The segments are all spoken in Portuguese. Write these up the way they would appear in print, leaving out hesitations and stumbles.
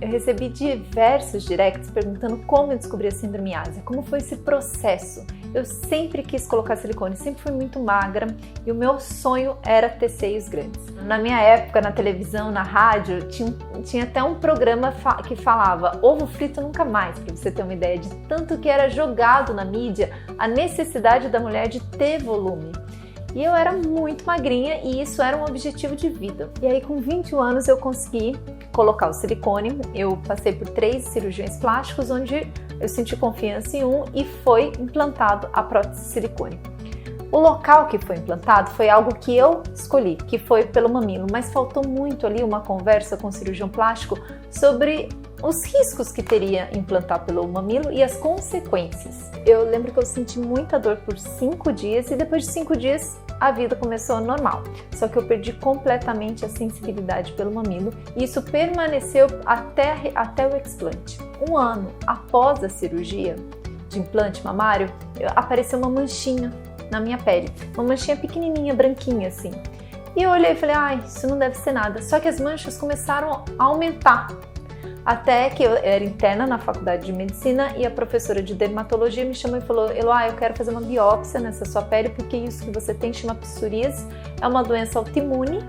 eu recebi diversos directs perguntando como eu descobri a síndrome ásia, como foi esse processo. Eu sempre quis colocar silicone, sempre fui muito magra e o meu sonho era ter seios grandes. Na minha época, na televisão, na rádio, tinha até um programa que falava ovo frito nunca mais, para você ter uma ideia de tanto que era jogado na mídia a necessidade da mulher de ter volume. E eu era muito magrinha e isso era um objetivo de vida. E aí com 21 anos eu consegui colocar o silicone. Eu passei por 3 cirurgiões plásticos, onde eu senti confiança em e foi implantado a prótese de silicone. O local que foi implantado foi algo que eu escolhi, que foi pelo mamilo, mas faltou muito ali uma conversa com o cirurgião plástico sobre os riscos que teria implantar pelo mamilo e as consequências. Eu lembro que eu senti muita dor por 5 dias e depois de 5 dias a vida começou normal. Só que eu perdi completamente a sensibilidade pelo mamilo e isso permaneceu até o explante. 1 ano após a cirurgia de implante mamário, apareceu uma manchinha na minha pele, uma manchinha pequenininha, branquinha assim. E eu olhei e falei, isso não deve ser nada. Só que as manchas começaram a aumentar. Até que eu era interna na faculdade de medicina e a professora de dermatologia me chamou e falou, Eloá, eu quero fazer uma biópsia nessa sua pele porque isso que você tem chama psoríase, é uma doença autoimune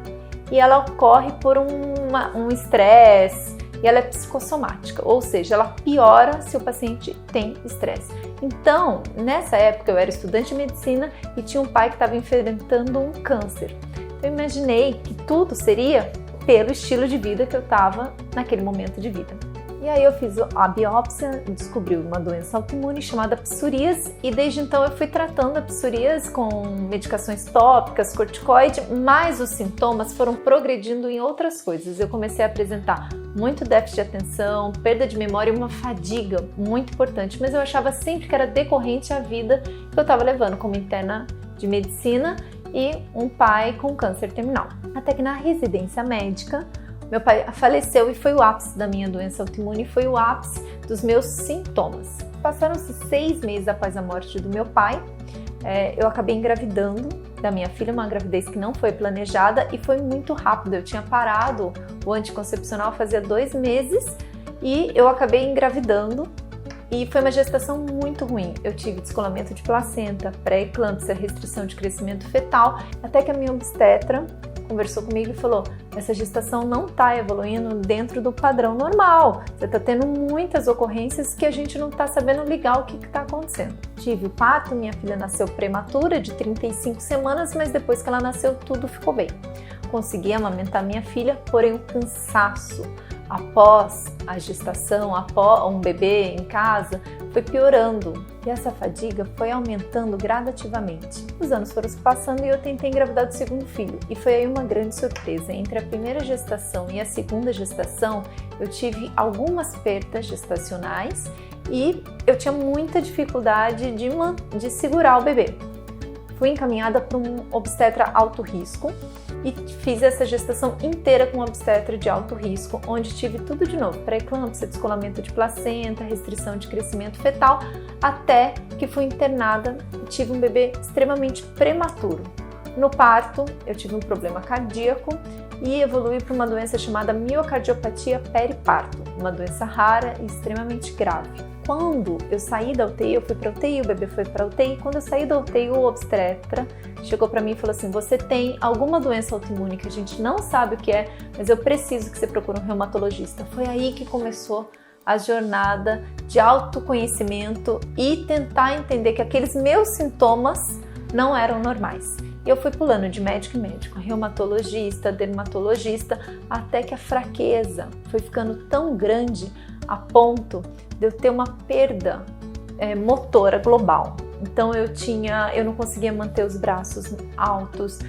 e ela ocorre por um estresse e ela é psicossomática, ou seja, ela piora se o paciente tem estresse. Então, nessa época eu era estudante de medicina e tinha um pai que estava enfrentando um câncer. Eu imaginei que tudo seria pelo estilo de vida que eu estava naquele momento de vida. E aí eu fiz a biópsia, descobri uma doença autoimune chamada psoríase e desde então eu fui tratando a psoríase com medicações tópicas, corticoide, mas os sintomas foram progredindo em outras coisas. Eu comecei a apresentar muito déficit de atenção, perda de memória e uma fadiga muito importante, mas eu achava sempre que era decorrente à vida que eu estava levando como interna de medicina e um pai com câncer terminal. Até que na residência médica, meu pai faleceu e foi o ápice da minha doença autoimune, foi o ápice dos meus sintomas. Passaram-se 6 meses após a morte do meu pai, eu acabei engravidando da minha filha, uma gravidez que não foi planejada e foi muito rápido. Eu tinha parado o anticoncepcional fazia 2 meses e eu acabei engravidando. E foi uma gestação muito ruim. Eu tive descolamento de placenta, pré-eclâmpsia, restrição de crescimento fetal, até que a minha obstetra conversou comigo e falou, essa gestação não está evoluindo dentro do padrão normal, você está tendo muitas ocorrências que a gente não está sabendo ligar o que está acontecendo. Tive o parto, minha filha nasceu prematura de 35 semanas, mas depois que ela nasceu tudo ficou bem. Consegui amamentar minha filha, porém o cansaço após a gestação, após um bebê em casa, foi piorando e essa fadiga foi aumentando gradativamente. Os anos foram se passando e eu tentei engravidar do segundo filho e foi aí uma grande surpresa. Entre a primeira gestação e a segunda gestação, eu tive algumas perdas gestacionais e eu tinha muita dificuldade de segurar o bebê. Fui encaminhada para um obstetra alto risco e fiz essa gestação inteira com um obstetra de alto risco, onde tive tudo de novo, pré-eclâmpsia, descolamento de placenta, restrição de crescimento fetal, até que fui internada e tive um bebê extremamente prematuro. No parto, eu tive um problema cardíaco e evolui para uma doença chamada miocardiopatia periparto, uma doença rara e extremamente grave. Quando eu saí da UTI, eu fui para UTI, o bebê foi para UTI. Quando eu saí da UTI, o obstetra chegou para mim e falou assim, você tem alguma doença autoimune que a gente não sabe o que é, mas eu preciso que você procure um reumatologista. Foi aí que começou a jornada de autoconhecimento e tentar entender que aqueles meus sintomas não eram normais. E eu fui pulando de médico em médico, reumatologista, dermatologista, até que a fraqueza foi ficando tão grande a ponto de eu ter uma perda motora global. Então eu não conseguia manter os braços altos,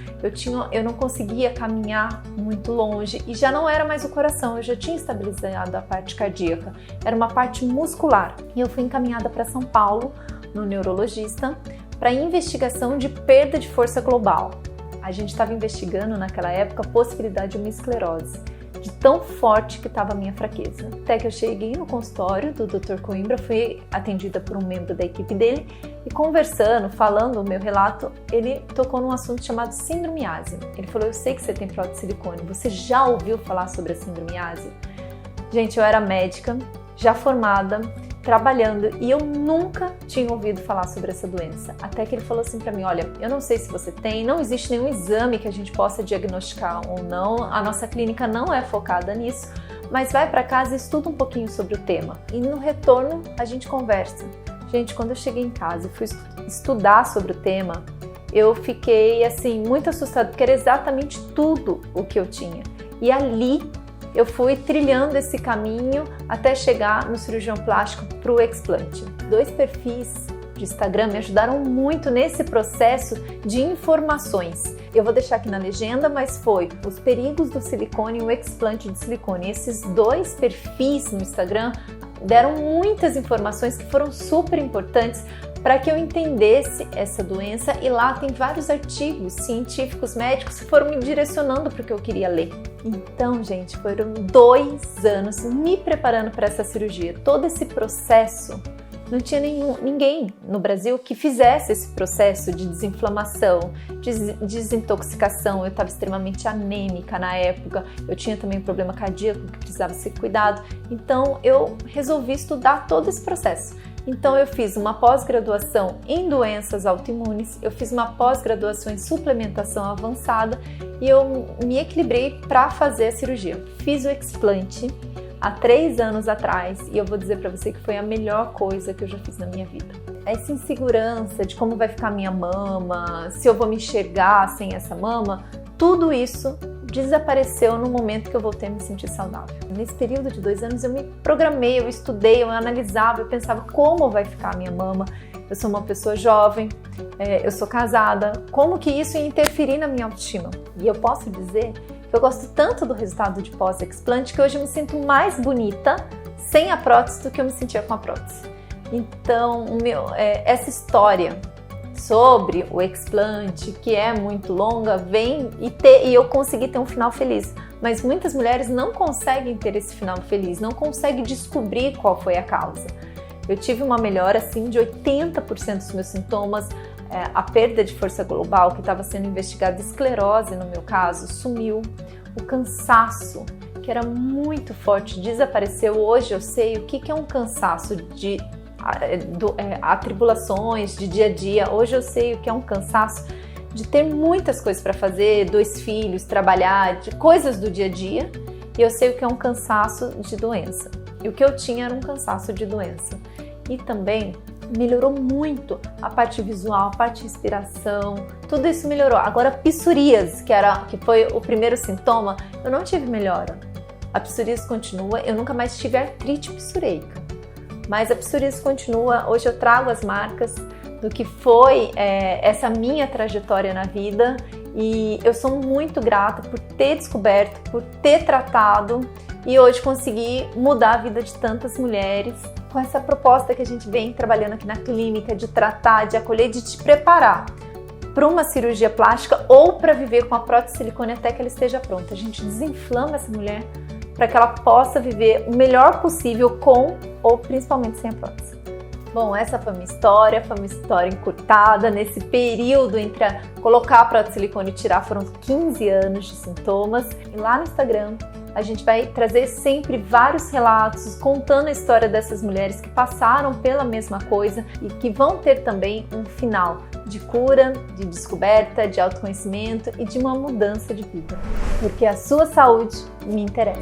eu não conseguia caminhar muito longe e já não era mais o coração, eu já tinha estabilizado a parte cardíaca, era uma parte muscular. E eu fui encaminhada para São Paulo, no neurologista, para investigação de perda de força global. A gente estava investigando naquela época a possibilidade de uma esclerose, de tão forte que estava a minha fraqueza. Até que eu cheguei no consultório do Dr. Coimbra, fui atendida por um membro da equipe dele e conversando, falando o meu relato, ele tocou num assunto chamado síndrome ásia. Ele falou, eu sei que você tem prótese de silicone, você já ouviu falar sobre a síndrome ásia? Gente, eu era médica, já formada, trabalhando, e eu nunca tinha ouvido falar sobre essa doença. Até que ele falou assim pra mim, olha, eu não sei se você tem, não existe nenhum exame que a gente possa diagnosticar ou não, a nossa clínica não é focada nisso, mas vai pra casa e estuda um pouquinho sobre o tema. E no retorno a gente conversa. Gente, quando eu cheguei em casa e fui estudar sobre o tema, eu fiquei assim muito assustada, porque era exatamente tudo o que eu tinha. E ali eu fui trilhando esse caminho até chegar no cirurgião plástico para o explante. 2 perfis de Instagram me ajudaram muito nesse processo de informações. Eu vou deixar aqui na legenda, mas foi os perigos do silicone e o explante de silicone. Esses 2 perfis no Instagram deram muitas informações que foram super importantes para que eu entendesse essa doença, e lá tem vários artigos científicos, médicos que foram me direcionando para o que eu queria ler. Então, gente, foram 2 anos me preparando para essa cirurgia. Todo esse processo, não tinha ninguém no Brasil que fizesse esse processo de desinflamação, de desintoxicação. Eu estava extremamente anêmica na época, eu tinha também um problema cardíaco que precisava ser cuidado. Então, eu resolvi estudar todo esse processo. Então eu fiz uma pós-graduação em doenças autoimunes, eu fiz uma pós-graduação em suplementação avançada e eu me equilibrei para fazer a cirurgia. Fiz o explante há 3 anos atrás e eu vou dizer para você que foi a melhor coisa que eu já fiz na minha vida. Essa insegurança de como vai ficar a minha mama, se eu vou me enxergar sem essa mama, tudo isso desapareceu no momento que eu voltei a me sentir saudável. Nesse período de 2 anos eu me programei, eu estudei, eu analisava, eu pensava como vai ficar a minha mama. Eu sou uma pessoa jovem, eu sou casada, como que isso ia interferir na minha autoestima? E eu posso dizer que eu gosto tanto do resultado de pós-explante que hoje eu me sinto mais bonita sem a prótese do que eu me sentia com a prótese. Então, essa história sobre o explante, que é muito longa, vem e eu consegui ter um final feliz. Mas muitas mulheres não conseguem ter esse final feliz, não conseguem descobrir qual foi a causa. Eu tive uma melhora assim de 80% dos meus sintomas, a perda de força global que estava sendo investigada, esclerose no meu caso, sumiu. O cansaço, que era muito forte, desapareceu. Hoje eu sei o que é um cansaço de atribulações de dia a dia. Hoje eu sei o que é um cansaço de ter muitas coisas para fazer, 2 filhos, trabalhar, de coisas do dia a dia, e eu sei o que é um cansaço de doença. E o que eu tinha era um cansaço de doença. E também melhorou muito a parte visual, a parte de respiração, tudo isso melhorou. Agora, psoríase, que foi o primeiro sintoma, eu não tive melhora. A psoríase continua, eu nunca mais tive artrite psoreica. Mas a psoríase continua. Hoje eu trago as marcas do que foi essa minha trajetória na vida, e eu sou muito grata por ter descoberto, por ter tratado e hoje conseguir mudar a vida de tantas mulheres com essa proposta que a gente vem trabalhando aqui na clínica, de tratar, de acolher, de te preparar para uma cirurgia plástica ou para viver com a prótese de silicone até que ela esteja pronta. A gente desinflama essa mulher para que ela possa viver o melhor possível com ou principalmente sem a prótese. Bom, essa foi uma história encurtada. Nesse período entre colocar a prótese de silicone e tirar foram 15 anos de sintomas. E lá no Instagram a gente vai trazer sempre vários relatos contando a história dessas mulheres que passaram pela mesma coisa e que vão ter também um final de cura, de descoberta, de autoconhecimento e de uma mudança de vida. Porque a sua saúde me interessa.